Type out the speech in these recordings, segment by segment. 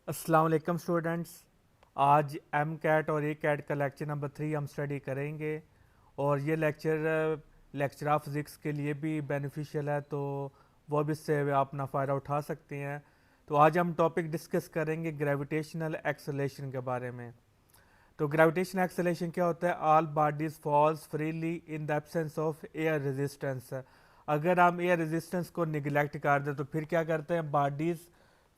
अस्सलाम वालेकुम स्टूडेंट्स। आज एम कैट और ए कैट का लेक्चर नंबर 3 हम स्टडी करेंगे और ये लेक्चर ऑफ फिज़िक्स के लिए भी बेनिफिशियल है, तो वो भी इससे आप अपना फ़ायदा उठा सकते हैं। तो आज हम टॉपिक डिस्कस करेंगे ग्रेविटेशनल एक्सेलेरेशन के बारे में। तो ग्रेविटेशनल एक्सेलेरेशन क्या होता है? All bodies falls freely in the absence of air resistance. अगर हम एयर रेजिस्टेंस को निगलेक्ट कर दें तो फिर क्या करते हैं? बॉडीज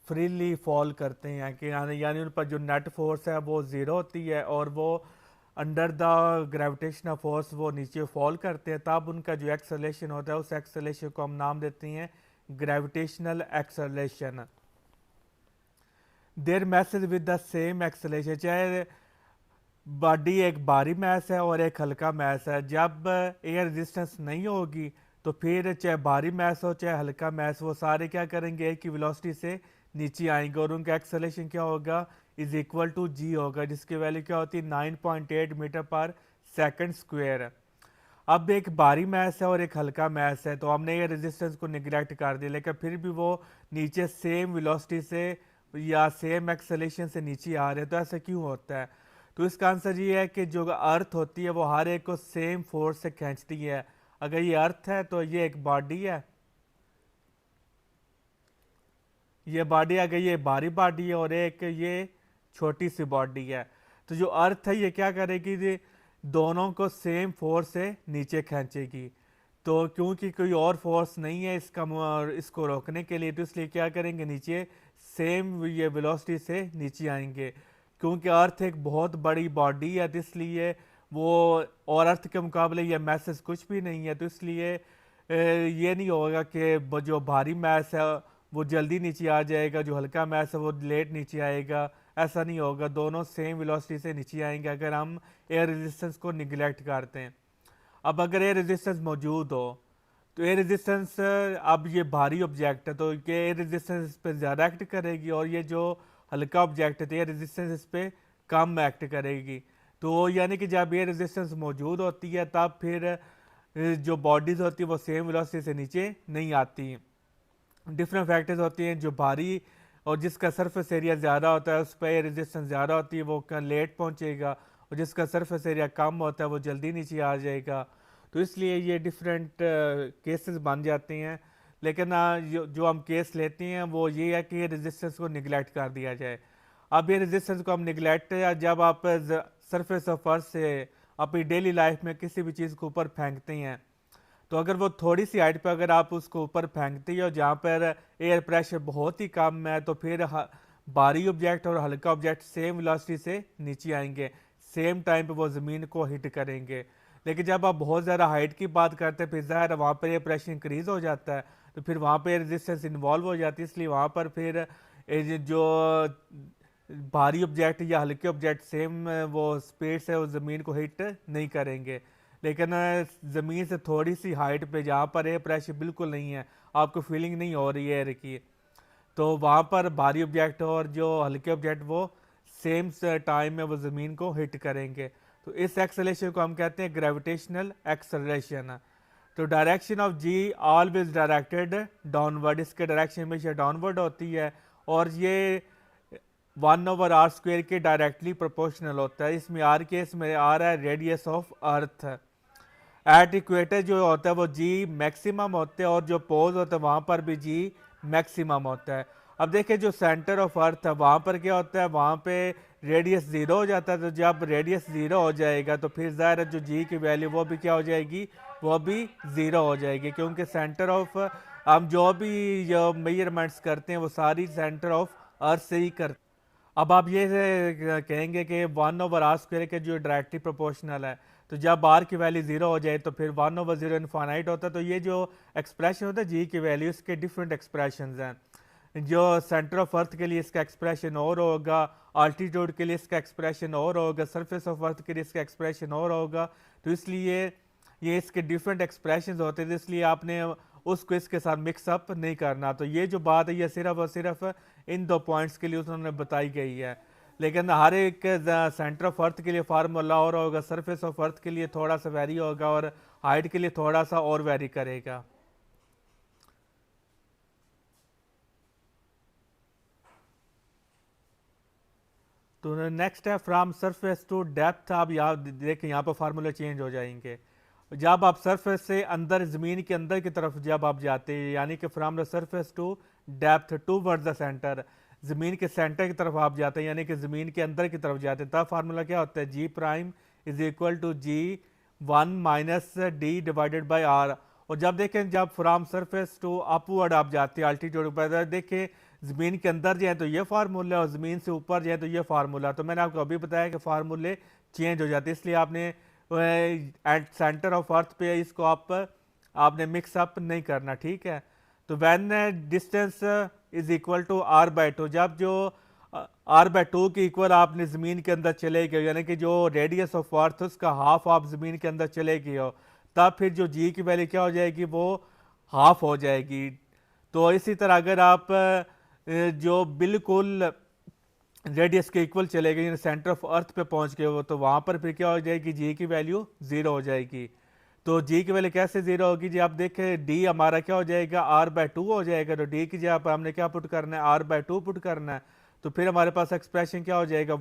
फ्रीली फॉल करते हैं कि यानी उन पर जो नेट फोर्स है वो ज़ीरो होती है और वो अंडर द ग्रेविटेशनल फोर्स वो नीचे फॉल करते हैं। तब उनका जो एक्सेलेरेशन होता है उस एक्सेलेरेशन को हम नाम देते हैं gravitational acceleration. Their message with the same acceleration, चाहे बॉडी एक भारी मैस है और एक हल्का मैस है, जब एयर रेजिस्टेंस नहीं होगी तो फिर चाहे भारी मैस हो चाहे हल्का मैस, वो सारे क्या करेंगे? एक ही वेलोसिटी से नीचे आएंगे और उनका एक्सेलेरेशन क्या होगा? इज इक्वल टू जी होगा, जिसकी वैल्यू क्या होती है? 9.8 मीटर पर सेकंड स्क्वायर। अब एक भारी मैस है और एक हल्का मैस है, तो हमने ये रेजिस्टेंस को निगलेक्ट कर दिया, लेकिन फिर भी वो नीचे सेम वेलोसिटी से या सेम एक्सेलेरेशन से नीचे आ रहे हैं। तो ऐसा क्यों होता है? तो इसका आंसर ये है कि जो अर्थ होती है वो हर एक को सेम फोर्स से खींचती है। अगर ये अर्थ है तो ये एक बॉडी है, ये बॉडी, अगर ये भारी बॉडी है और एक ये छोटी सी बॉडी है, तो जो अर्थ है ये क्या करेगी? ये दोनों को सेम फोर्स से नीचे खींचेगी। तो क्योंकि कोई और फोर्स नहीं है इसको रोकने के लिए, तो इसलिए क्या करेंगे? नीचे सेम ये वेलोसिटी से नीचे आएंगे। क्योंकि अर्थ एक बहुत बड़ी बॉडी है तो इसलिए वो, और अर्थ के मुकाबले ये मैसेज कुछ भी नहीं है, तो इसलिए ये नहीं होगा कि जो भारी मैस है वो जल्दी नीचे आ जाएगा, जो हल्का मैस है वो लेट नीचे आएगा। ऐसा नहीं होगा, दोनों सेम वेलोसिटी से नीचे आएंगे अगर हम एयर रेजिस्टेंस को निगलेक्ट करते हैं। अब अगर एयर रेजिस्टेंस मौजूद हो तो एयर रेजिस्टेंस, अब ये भारी ऑब्जेक्ट है तो ये एयर रेजिस्टेंस इस पर ज़्यादा एक्ट करेगी, और ये जो हल्का ऑब्जेक्ट है तो एयर रेजिस्टेंस इस पर कम एक्ट करेगी। तो यानी कि जब एयर रेजिस्टेंस मौजूद होती है तब फिर जो बॉडीज़ होती है वो सेम वेलोसिटी से नीचे नहीं आती। डिफरेंट फैक्टर्स होती हैं, जो भारी और जिसका सरफेस एरिया ज़्यादा होता है उस पर एयर रेजिस्टेंस ज़्यादा होती है, वो लेट पहुंचेगा, और जिसका सरफेस एरिया कम होता है वो जल्दी नीचे आ जाएगा। तो इसलिए ये डिफरेंट केसेस बन जाते हैं। लेकिन जो हम केस लेते हैं वो ये है कि रेजिस्टेंस को निगलेक्ट कर दिया जाए। अब ये रेजिस्टेंस को हम निगलेक्ट, जब आप सरफेस ऑफ अर्थ से अपनी डेली लाइफ में किसी भी चीज़ को ऊपर फेंकते हैं, तो अगर वो थोड़ी सी हाइट पर अगर आप उसको ऊपर फेंकते हो जहाँ पर एयर प्रेशर बहुत ही कम है, तो फिर भारी ऑब्जेक्ट और हल्का ऑब्जेक्ट सेम वेलोसिटी से नीचे आएंगे, सेम टाइम पे वो ज़मीन को हिट करेंगे। लेकिन जब आप बहुत ज़्यादा हाइट की बात करते हैं फिर ज़ाहिर है वहाँ पर एयर प्रेशर इंक्रीज हो जाता है, तो फिर वहाँ पर रेजिस्टेंस इन्वॉल्व हो जाती है, इसलिए वहाँ पर फिर जो भारी ऑब्जेक्ट या हल्के ऑब्जेक्ट सेम वो स्पीड से उस ज़मीन को हिट नहीं करेंगे। लेकिन ज़मीन से थोड़ी सी हाइट पे जहाँ पर एयर प्रेशर बिल्कुल नहीं है, आपको फीलिंग नहीं हो रही है एयर की, तो वहाँ पर भारी ऑब्जेक्ट और जो हल्के ऑब्जेक्ट वो सेम टाइम में वो ज़मीन को हिट करेंगे। तो इस एक्सेलरेशन को हम कहते हैं ग्रेविटेशनल एक्सेलरेशन। तो direction of G always directed downward, इसके डायरेक्शन हमेशा डाउनवर्ड होती है, और ये 1/r² के डायरेक्टली प्रोपोर्शनल होता है। इसमें आर केस में आ रहा है radius of earth. At equator जो होता है वो जी मैक्सिमम होते हैं, और जो पोज होता है वहाँ पर भी जी मैक्सिमम होता है। अब देखिए जो सेंटर ऑफ अर्थ है वहाँ पर क्या होता है? वहाँ पे रेडियस ज़ीरो हो जाता है, तो जब रेडियस ज़ीरो हो जाएगा तो फिर ज़ाहिर है जो जी की वैल्यू वो भी क्या हो जाएगी? वो भी ज़ीरो हो जाएगी, क्योंकि सेंटर ऑफ, हम जो भी जो मेजरमेंट्स करते हैं वो सारी सेंटर ऑफ अर्थ से ही करते हैं। अब आप ये कहेंगे कि 1/r² के जो डायरेक्टली प्रोपोर्शनल है, तो जब आर की वैल्यू जीरो हो जाए तो फिर 1/0 इनफाइनाइट होता है। तो ये जो एक्सप्रेशन होता है जी की वैल्यू, इसके डिफरेंट एक्सप्रेशन हैं। जो सेंटर ऑफ अर्थ के लिए इसका एक्सप्रेशन और होगा, आल्टीट्यूड के लिए इसका एक्सप्रेशन और होगा, सरफेस ऑफ अर्थ के लिए इसका एक्सप्रेशन और होगा। तो इसलिए ये इसके डिफरेंट एक्सप्रेशन होते हैं, इसलिए आपने उसको इसके साथ मिक्सअप नहीं करना। तो ये जो बात है ये सिर्फ और सिर्फ इन दो पॉइंट्स के लिए उन्होंने बताई गई है, लेकिन हर एक सेंटर ऑफ अर्थ के लिए फार्मूला और होगा, सरफेस ऑफ अर्थ के लिए थोड़ा सा वेरी होगा, और हाइट के लिए थोड़ा सा और वेरी करेगा। तो नेक्स्ट है फ्रॉम सरफेस टू डेप्थ। आप यहाँ देखें, यहाँ पर फार्मूले चेंज हो जाएंगे। जब आप सरफेस से अंदर, ज़मीन के अंदर की तरफ जब आप जाते हैं, यानी कि from the surface to depth toward the centre, ज़मीन के सेंटर की तरफ आप जाते हैं, यानी कि ज़मीन के अंदर की तरफ जाते हैं, तब फार्मूला क्या होता है, G prime is equal to G 1 minus D divided by R. और जब देखें, जब फ्रॉम सरफेस टू अपवर्ड आप जाते हैं अल्टीट्यूड पर, देखें ज़मीन के अंदर जाए तो ये फार्मूला, और ज़मीन से ऊपर जाए तो ये फार्मूला। तो मैंने आपको अभी बताया कि फार्मूले चेंज हो जाते हैं, इसलिए आपने एट सेंटर ऑफ अर्थ पे इसको आपने मिक्सअप नहीं करना, ठीक है। तो when distance is equal to R by two, जब जो आर बाई टू के इक्वल आपने ज़मीन के अंदर चले गए, यानी कि जो रेडियस ऑफ अर्थ उसका हाफ आप ज़मीन के अंदर चले गए हो, तब फिर जो जी की वैल्यू क्या हो जाएगी, वो हाफ हो जाएगी। तो इसी तरह अगर आप जो बिल्कुल रेडियस के इक्वल चले गए, सेंटर ऑफ अर्थ पे पहुंच गए हो, तो वहां पर फिर क्या हो जाएगी, जी की वैल्यू 0 हो जाएगी। तो जी की वैल्यू कैसे 0 होगी जी, आप देखें डी हमारा क्या हो जाएगा, आर बाय 2 हो जाएगा। तो डी की जगह पर हमने क्या पुट करना है, आर बाय 2 पुट करना है। तो फिर हमारे पास एक्सप्रेशन क्या हो जाएगा,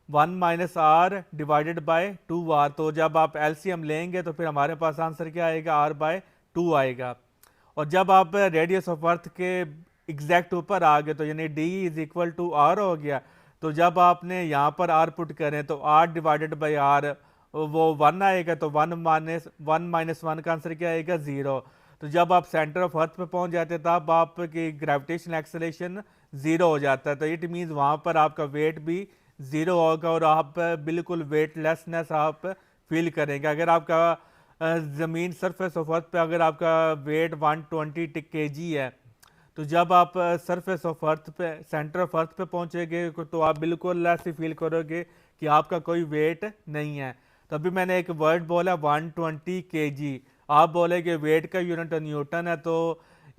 1 minus R divided by 2 R. तो जब आप एलसीएम लेंगे तो फिर हमारे पास आंसर क्या आएगा, आर बाय 2 आएगा। और जब आप रेडियस ऑफ अर्थ के एग्जैक्ट ऊपर आ गए, तो यानी D is equal to R हो गया। तो जब आपने यहाँ पर आर पुट करें तो आर डिवाइडेड बाई आर वो 1 आएगा। तो 1 का आंसर क्या आएगा, 0। तो जब आप सेंटर ऑफ अर्थ पे पहुंच जाते हैं तब आपकी ग्रेविटेशनल एक्सेलरेशन 0 हो जाता है। तो इट मीन्स वहाँ पर आपका वेट भी 0 होगा और आप बिल्कुल वेटलेसनेस आप फील करेंगे। अगर आपका ज़मीन सरफेस ऑफ अर्थ पे अगर आपका वेट 120 kg है, तो जब आप सरफेस ऑफ अर्थ पे, सेंटर ऑफ अर्थ पे पहुंचेंगे, तो आप बिल्कुल ऐसे फील करोगे कि आपका कोई वेट नहीं है। तो अभी मैंने एक वर्ड बोला 120 kg, आप बोलेगे वेट का यूनिट न्यूटन है। तो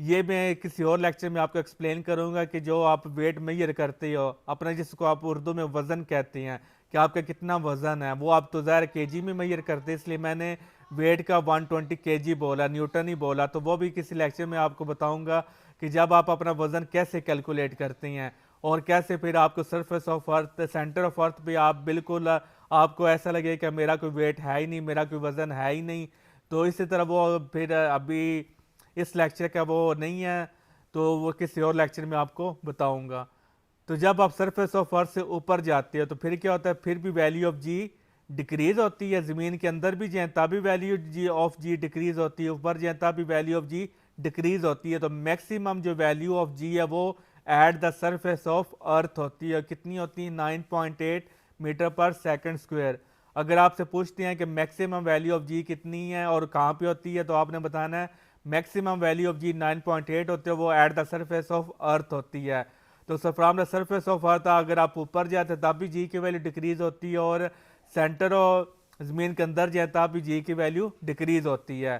ये मैं किसी और लेक्चर में आपको एक्सप्लेन करूंगा कि जो आप वेट मेजर करते हो अपना, जिसको आप उर्दू में वज़न कहते हैं, कि आपका कितना वज़न है, वो आप तो ज़ाहिर केजी में मेजर करते हैं, इसलिए मैंने वेट का 120 kg बोला, न्यूटन ही बोला। तो वो भी किसी लेक्चर में आपको बताऊंगा कि जब आप अपना वज़न कैसे कैलकुलेट करते हैं और कैसे फिर आपको surface of earth, centre of अर्थ पे आप बिल्कुल आपको ऐसा लगे कि मेरा कोई वेट है ही नहीं, मेरा कोई वज़न है ही नहीं। तो इसी तरह वो फिर अभी इस लेक्चर का वो नहीं है, तो वो किसी और लेक्चर में आपको बताऊंगा। तो जब आप सरफेस ऑफ अर्थ से ऊपर जाते हो तो फिर क्या होता है, फिर भी वैल्यू ऑफ जी डिक्रीज होती है। ज़मीन के अंदर भी जाए तब भी value G of G decrease होती है, ऊपर जाए तब भी वैल्यू ऑफ जी डिक्रीज होती है। तो मैक्सिमम जो वैल्यू ऑफ जी है वो at the surface of earth होती है। कितनी होती है, 9.8 मीटर पर सेकंड स्क्वायर। अगर आपसे पूछते हैं कि मैक्सिमम वैल्यू ऑफ जी कितनी है और कहाँ पे होती है, तो आपने बताना है मैक्सिमम वैल्यू ऑफ जी 9.8 होती है, वो at the surface of earth होती है। तो from the surface of earth अगर आप ऊपर जाते हैं तब भी जी की वैल्यू डिक्रीज होती है, और सेंटर और ज़मीन के अंदर जाए तब भी जी की वैल्यू डिक्रीज होती है।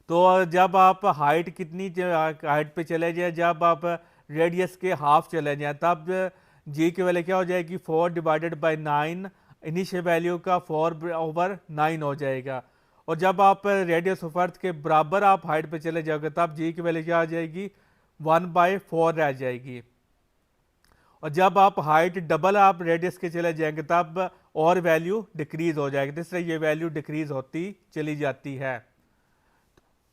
तो जब आप हाइट कितनी हाइट पे चले जाए, जब आप रेडियस के हाफ चले जाए, तब जी की वैल्यू क्या हो जाएगी, 4 डिवाइडेड बाई 9, इनिशियल वैल्यू का 4/9 हो जाएगा। और जब आप रेडियस ऑफ अर्थ के बराबर आप हाइट पे चले जाओगे तब जी की वैल्यू क्या आ जाएगी, 1/4 रह जाएगी। और जब आप हाइट डबल आप रेडियस के चले जाएंगे तब और वैल्यू डिक्रीज हो जाएगी। तो इसलिए ये वैल्यू डिक्रीज होती चली जाती है।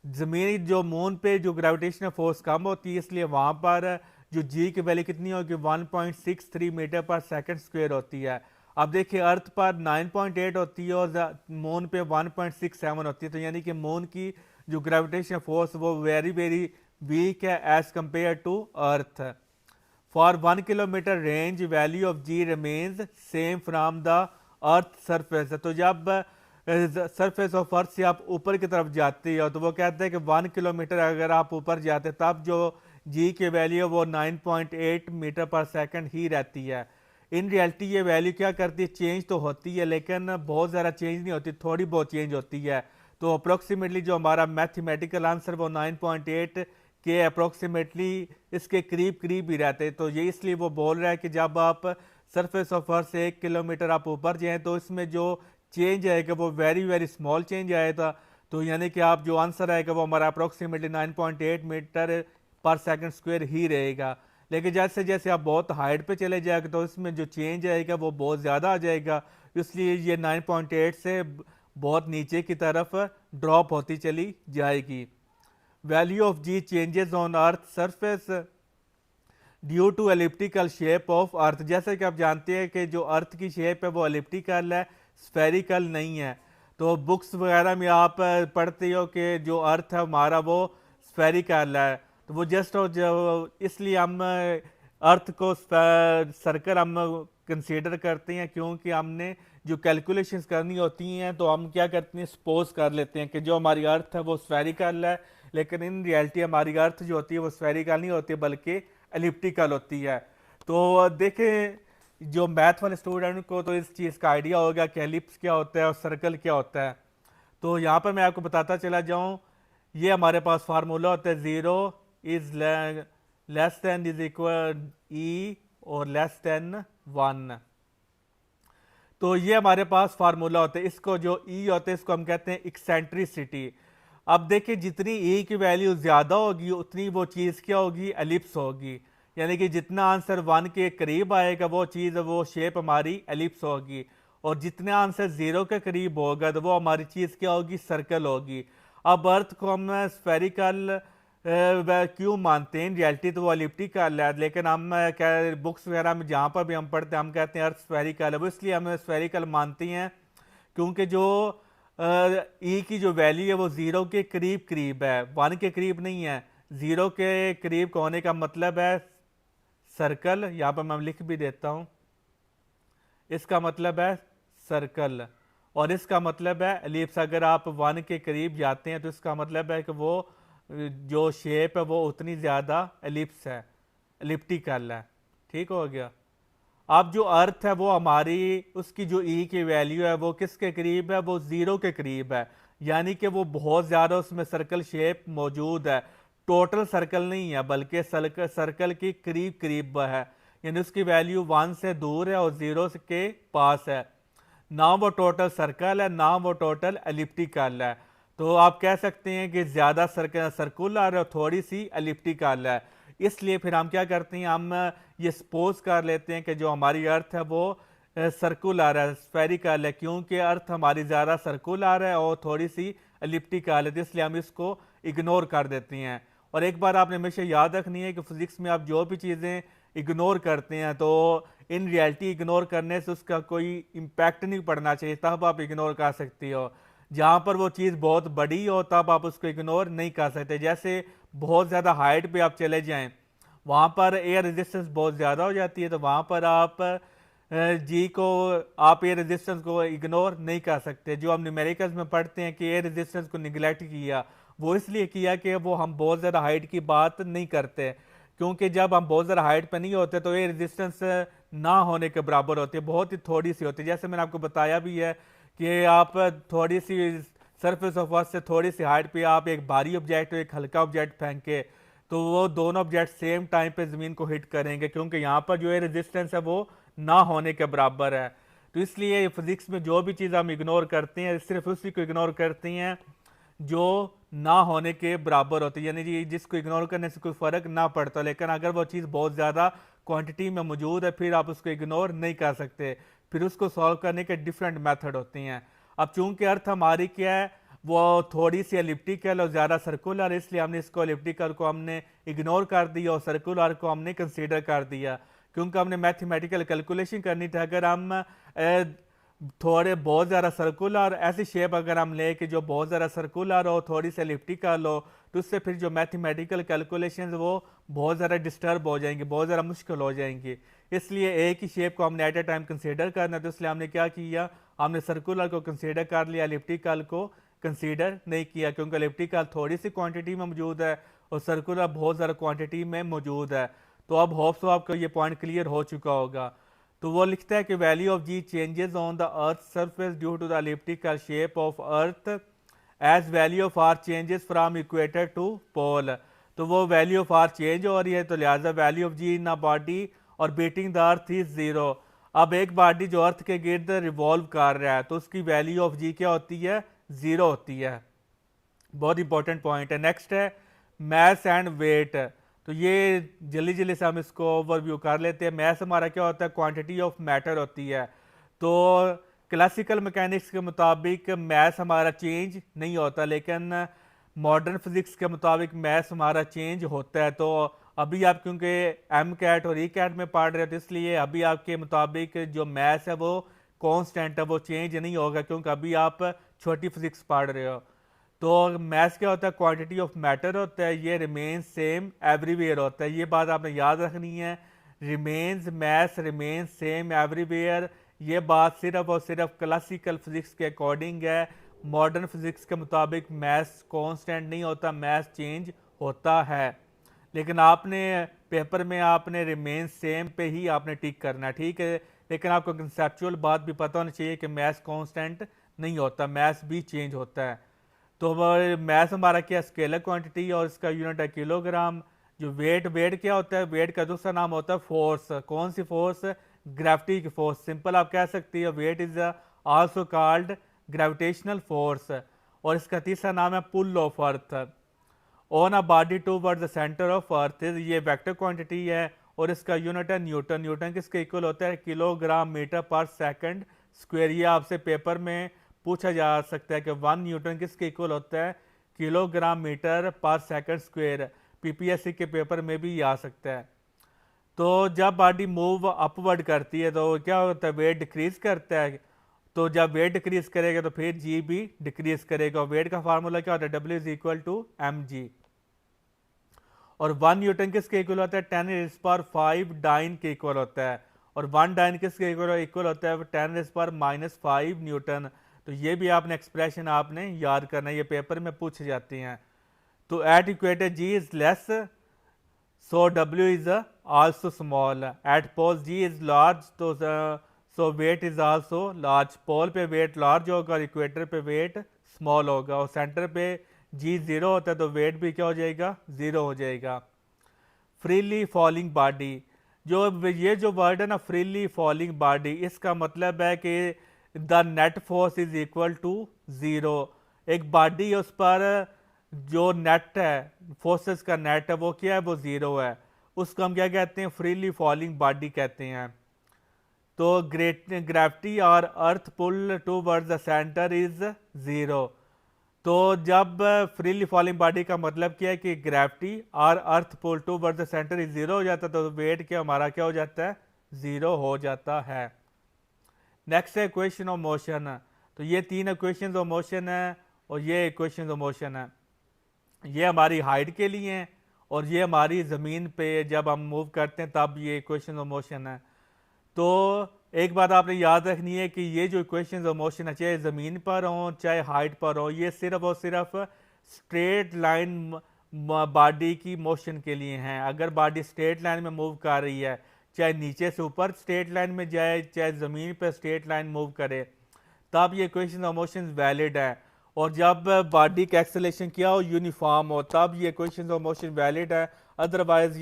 जमीन जो मून पे जो ग्रेविटेशनल फोर्स कम होती है, इसलिए वहां पर जो जी की वैल्यू कितनी होगी, 1.63 मीटर पर सेकंड स्क्वायर होती है। अब देखिए अर्थ पर 9.8 होती है और मून पे 1.67 होती है। तो यानी कि मून की जो ग्रेविटेशनल फोर्स वो वेरी वेरी वीक है as compared to earth. For 1 kilometre range value of G remains same from the earth surface. तो जब सरफेस ऑफ अर्थ से आप ऊपर की तरफ जाते हो तो वो कहते हैं कि 1 किलोमीटर अगर आप ऊपर जाते तब जो जी की वैल्यू है वो 9.8 मीटर पर सेकंड ही रहती है। इन रियलिटी ये वैल्यू क्या करती है, चेंज तो होती है लेकिन बहुत ज़्यादा चेंज नहीं होती, थोड़ी बहुत चेंज होती है। तो अप्रोक्सीमेटली जो हमारा मैथमेटिकल आंसर वो 9.8 के अप्रोक्सीमेटली इसके करीब करीब ही रहते हैं। तो ये इसलिए वो बोल रहा है कि जब आप सरफेस ऑफ अर्थ से 1 किलोमीटर आप ऊपर जाएँ तो इसमें जो चेंज आएगा वो वेरी वेरी स्मॉल चेंज आएगा। तो यानी कि आप जो आंसर आएगा वो हमारा अप्रोक्सीमेटली 9.8 मीटर पर सेकंड स्क्वायर ही रहेगा। लेकिन जैसे जैसे आप बहुत हाइट पे चले जाएगा तो इसमें जो चेंज आएगा वो बहुत ज़्यादा आ जाएगा, इसलिए ये 9.8 से बहुत नीचे की तरफ ड्रॉप होती चली जाएगी। Value of G changes on earth surface due to elliptical shape of earth. जैसे कि आप जानते हैं कि जो अर्थ की शेप है वो एलिप्टिकल है, स्फेरिकल नहीं है। तो बुक्स वगैरह में आप पढ़ते हो कि जो अर्थ है हमारा वो स्फेरिकल है, तो वो जस्ट जो इसलिए हम अर्थ को सर्कल हम कंसीडर करते हैं, क्योंकि हमने जो कैलकुलेशंस करनी होती हैं तो हम क्या करते हैं, सपोज कर लेते हैं कि जो हमारी अर्थ है वो स्फेरिकल है, लेकिन इन रियलिटी हमारी अर्थ जो होती है वो स्फेरिकल नहीं होती बल्कि एलिप्टिकल होती है। तो देखें, जो मैथ वाले स्टूडेंट को तो इस चीज़ का आइडिया होगा कि एलिप्स क्या होता है और सर्कल क्या होता है। तो यहाँ पर मैं आपको बताता चला जाऊँ, ये हमारे पास फार्मूला होता है, zero is less than is equal E और लेस देन 1। तो ये हमारे पास फार्मूला होता है। इसको जो ई होता है इसको हम कहते हैं एक्सेंट्रिसिटी। अब देखिए, जितनी ई की वैल्यू ज़्यादा होगी उतनी वो चीज़ क्या होगी, एलिप्स होगी। यानी कि जितना आंसर 1 के करीब आएगा वो चीज़, वो शेप हमारी एलिप्स होगी, और जितना आंसर 0 के करीब होगा तो वो हमारी चीज़ क्या होगी, सर्कल होगी। अब अर्थ को हम स्फेरिकल क्यों मानते हैं, रियलिटी तो वो एलिप्टिकल है, लेकिन हम क्या बुक्स वगैरह में जहाँ पर भी हम पढ़ते हैं हम कहते हैं अर्थ स्फेरिकल है। वो इसलिए हम स्फेरिकल मानते हैं क्योंकि जो ई की जो वैल्यू है वो 0 के करीब करीब है, 1 के करीब नहीं है। 0 के करीब होने का मतलब है सर्कल, यहाँ पर मैं लिख भी देता हूँ, इसका मतलब है सर्कल, और इसका मतलब है एलिप्स। अगर आप 1 के करीब जाते हैं तो इसका मतलब है कि वो जो शेप है वो उतनी ज़्यादा एलिप्स है, एलिप्टिकल है। ठीक हो गया। अब जो अर्थ है वो हमारी, उसकी जो ई की वैल्यू है वो किसके करीब है, वो 0 के करीब है, यानी कि वो बहुत ज़्यादा उसमें सर्कल शेप मौजूद है। टोटल सर्कल नहीं है बल्कि सर्कल की करीब करीब है, यानी उसकी वैल्यू 1 से दूर है और 0 के पास है। ना वो टोटल सर्कल है ना वो टोटल एलिप्टिकल है। तो आप कह सकते हैं कि ज़्यादा सर्कुलर है और थोड़ी सी एलिप्टिकल है। इसलिए फिर हम क्या करते हैं, हम ये सपोज कर लेते हैं कि जो हमारी अर्थ है वो सर्कुलर है, स्फेरिकल है, क्योंकि अर्थ हमारी ज़्यादा सर्कुलर है और थोड़ी सी एलिप्टिकल है, तो इसलिए हम इसको इग्नोर कर देते हैं। और एक बार आपने हमेशा याद रखनी है कि फिजिक्स में आप जो भी चीज़ें इग्नोर करते हैं तो इन रियलिटी इग्नोर करने से उसका कोई इम्पैक्ट नहीं पड़ना चाहिए, तब आप इग्नोर कर सकती हो। जहाँ पर वो चीज़ बहुत बड़ी हो तब आप उसको इग्नोर नहीं कर सकते। जैसे बहुत ज़्यादा हाइट पे आप चले जाएं, वहाँ पर एयर रेजिस्टेंस बहुत ज़्यादा हो जाती है, तो वहाँ पर आप जी को, आप एयर रेजिस्टेंस को इग्नोर नहीं कर सकते। जो हम न्यूमेरिकल्स में पढ़ते हैं कि एयर रेजिस्टेंस को निगलेक्ट किया, वो इसलिए किया कि वो हम बहुत ज़्यादा हाइट की बात नहीं करते, क्योंकि जब हम बहुत ज़्यादा हाइट पर नहीं होते तो एयर रेजिस्टेंस ना होने के बराबर होती है, बहुत ही थोड़ी सी होती है। जैसे मैंने आपको बताया भी है कि आप थोड़ी सी सरफेस ऑफ अर्थ से थोड़ी सी हाइट पे आप एक भारी ऑब्जेक्ट और एक हल्का ऑब्जेक्ट फेंके तो वो दोनों ऑब्जेक्ट सेम टाइम पे ज़मीन को हिट करेंगे, क्योंकि यहाँ पर जो है रेजिस्टेंस है वो ना होने के बराबर है। तो इसलिए फिजिक्स में जो भी चीज़ हम इग्नोर करते हैं सिर्फ उसी को इग्नोर करते हैं जो ना होने के बराबर होती है, यानी कि जिसको इग्नोर करने से कोई फ़र्क ना पड़ता। लेकिन अगर वो चीज़ बहुत ज़्यादा क्वांटिटी में मौजूद है फिर आप उसको इग्नोर नहीं कर सकते, फिर उसको सॉल्व करने के डिफरेंट मेथड होते हैं। अब चूंकि अर्थ हमारी क्या है, वो थोड़ी सी एलिप्टिकल और ज़्यादा सर्कुलर, इसलिए हमने इसको एलिप्टिकल को हमने इग्नोर कर दिया और सर्कुलर को हमने कंसीडर कर दिया, क्योंकि हमने मैथमेटिकल कैलकुलेशन करनी थी। अगर हम थोड़े बहुत ज़्यादा सर्कुलर ऐसी शेप अगर हम ले कि जो बहुत ज़्यादा सर्कुलर हो, थोड़ी सी एलिप्टिकल हो, तो उससे फिर जो मैथमेटिकल कैलकुलेशंस वो बहुत ज़्यादा डिस्टर्ब हो जाएंगी, बहुत ज़्यादा मुश्किल हो जाएंगी। इसलिए एक ही शेप को हमने एट ए टाइम कंसीडर करना, तो इसलिए हमने क्या किया, हमने सर्कुलर को कंसीडर कर लिया, एलिप्टिकल को कंसीडर नहीं किया, क्योंकि एलिप्टिकल थोड़ी सी क्वांटिटी में मौजूद है और सर्कुलर बहुत ज़्यादा क्वांटिटी में मौजूद है। तो अब होप सो आपको ये पॉइंट क्लियर हो चुका होगा। तो वो लिखता है कि value of G changes on the earth surface due to the elliptical shape of earth as value of R changes from equator to pole. तो वो वैल्यू ऑफ आर चेंज हो रही है, तो लिहाजा value of G in a body orbiting the earth is 0। अब एक body जो अर्थ के गिर्द रिवॉल्व कर रहा है तो उसकी वैल्यू ऑफ जी क्या होती है, 0 होती है। बहुत इंपॉर्टेंट पॉइंट है। नेक्स्ट है मैस एंड वेट। तो ये जल्दी जल्दी से हम इसको ओवरव्यू कर लेते हैं। मैथ हमारा क्या होता है, क्वांटिटी ऑफ मैटर होती है। तो क्लासिकल मैकेनिक्स के मुताबिक मैथ हमारा चेंज नहीं होता, लेकिन मॉडर्न फिजिक्स के मुताबिक मैथ हमारा चेंज होता है। तो अभी आप क्योंकि एम कैट और ई कैट में पढ़ रहे हो, तो इसलिए अभी आपके मुताबिक जो मैथ है वो कांस्टेंट है, वो चेंज नहीं होगा, क्योंकि अभी आप छोटी फिजिक्स पढ़ रहे हो। तो मैथ क्या होता है, क्वांटिटी ऑफ मैटर होता है, ये रिमेन्स सेम एवरीवेयर होता है। ये बात आपने याद रखनी है, remains math remains same everywhere. ये बात सिर्फ और सिर्फ क्लासिकल फिजिक्स के अकॉर्डिंग है। मॉडर्न फिजिक्स के मुताबिक मैथ कांस्टेंट नहीं होता, मैथ चेंज होता है। लेकिन आपने पेपर में आपने रिमेन सेम पे ही आपने टिक करना है, ठीक है। लेकिन आपको कंसेप्चुअल बात भी पता होनी चाहिए कि मैथ कांस्टेंट नहीं होता, मैथ भी चेंज होता है। तो मैथ हमारा क्या, स्केलर क्वांटिटी और इसका यूनिट है किलोग्राम। जो वेट, वेट क्या होता है, वेट का दूसरा नाम होता है फोर्स। कौन सी फोर्स, ग्रेविटी की फोर्स। सिंपल आप कह सकती है weight is also called gravitational force. और इसका तीसरा नाम है pull of earth. On a body toward the centre of earth, ये वेक्टर क्वांटिटी है और इसका यूनिट है न्यूटन। न्यूटन किसके इक्वल होता है, किलोग्राम मीटर पर सेकंड स्क्वायर। ये आपसे पेपर में पूछा जा सकता है कि 1 न्यूटन किसके इक्वल होता है, किलोग्राम मीटर पर सेकंड स्क्वायर। पीपीएससी के पेपर में भी आ सकता है। तो जब बॉडी मूव अपवर्ड करती है तो क्या होता है, वेट डिक्रीज करता है। तो जब वेट डिक्रीज करेगा तो फिर जी भी डिक्रीज करेगा। वेट का फार्मूला क्या होता है, W is equal to M G. और 1 न्यूटन किसके इक्वल होता है, 10⁵ डाइन के इक्वल होता है। और 1 डाइन किसके इक्वल होता है, 10⁻⁵ न्यूटन। तो ये भी आपने एक्सप्रेशन आपने याद करना है, ये पेपर में पूछ जाती हैं। तो at equator G is less, so W is also small. At pole G is large, तो so weight is also large. Pole पे वेट लार्ज होगा और इक्वेटर पे वेट स्मॉल होगा। और सेंटर पे जी 0 होता है तो वेट भी क्या हो जाएगा, 0 हो जाएगा। फ्रीली फॉलिंग बॉडी, ये जो वर्ड है ना फ्रीली फॉलिंग बॉडी, इसका मतलब है कि the net force is equal to 0। एक बॉडी है उस पर जो नेट है, फोर्सेस का नेट है वो क्या है, वो 0 है। उसको हम क्या कहते हैं, फ्रीली फॉलिंग बॉडी कहते हैं। तो ग्रेविटी और अर्थ पुल टूवर्ड्स द सेंटर इज 0। तो जब फ्रीली फॉलिंग बॉडी का मतलब क्या है कि ग्रेविटी और अर्थ पुल टूवर्ड्स द सेंटर इज 0 हो जाता है, तो वेट क्या हमारा क्या हो जाता है, 0 हो जाता है। नेक्स्ट है इक्वेशन ऑफ मोशन। तो ये 3 इक्वेशंस ऑफ मोशन है और ये इक्वेशंस ऑफ मोशन है। ये हमारी हाइट के लिए हैं और ये हमारी ज़मीन पे जब हम मूव करते हैं तब ये इक्वेशन ऑफ मोशन है। तो एक बात आपने याद रखनी है कि ये जो इक्वेशंस ऑफ मोशन है, चाहे ज़मीन पर हो चाहे हाइट पर हो, ये सिर्फ और सिर्फ स्ट्रेट लाइन बॉडी की मोशन के लिए हैं। अगर बॉडी स्ट्रेट लाइन में मूव कर रही है, चाहे नीचे से ऊपर स्ट्रेट लाइन में जाए चाहे ज़मीन पर स्ट्रेट लाइन मूव करे, तब ये इक्वेशन ऑफ मोशन वैलिड है। और जब बॉडी का एक्सेलेरेशन क्या हो, यूनिफॉर्म हो, तब ये इक्वेशन ऑफ मोशन वैलिड है। अदरवाइज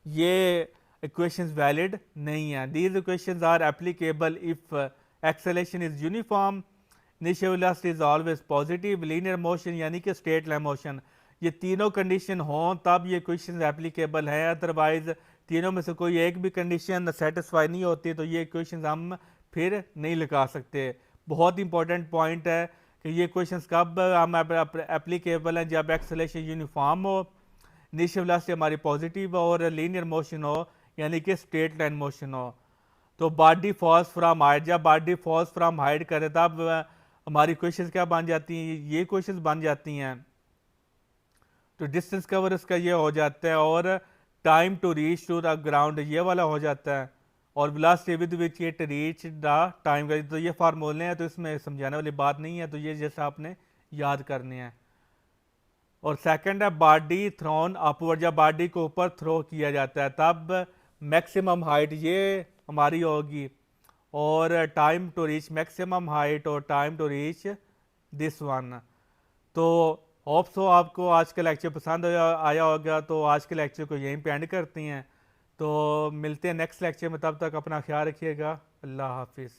ये equations valid नहीं है। These equations are applicable if acceleration is uniform, initial velocity is always positive, linear motion यानी कि straight line motion, ये तीनों कंडीशन हों तब ये equations applicable है। अदरवाइज तीनों में से कोई एक भी कंडीशन सेटिस्फाई नहीं होती तो ये equations हम फिर नहीं लगा सकते। बहुत इंपॉर्टेंट पॉइंट है कि ये equations कब हम एप्लीकेबल हैं, जब एक्सेलेरेशन यूनिफॉर्म हो, इनिशियल वेलोसिटी हमारी पॉजिटिव हो और लीनियर मोशन हो यानी कि स्ट्रेट लाइन मोशन हो। तो बॉडी फॉल्स फ्रॉम हाइट, जब बॉडी फॉल्स फ्रॉम हाइट करे तब हमारी क्वेश्चंस क्या बन जाती हैं, ये क्वेश्चंस बन जाती हैं। तो डिस्टेंस कवर इसका ये हो जाता है और time to reach to the ground ये वाला हो जाता है। और velocity with which it reach the time का, तो ये फार्मूले हैं तो इसमें समझाने वाली बात नहीं है, तो ये जैसा आपने याद करने हैं। और सेकंड है बॉडी थ्रोन अपवर्ड, जब बॉडी को ऊपर थ्रो किया जाता है तब मैक्सिमम हाइट ये हमारी होगी। और time to reach maximum height और time to reach this one. तो होप सो आपको आज का लेक्चर पसंद आया होगा। तो आज के लेक्चर को यहीं पे एंड करते हैं। तो मिलते हैं नेक्स्ट लेक्चर में, तब तक अपना ख्याल रखिएगा। अल्लाह हाफिज़।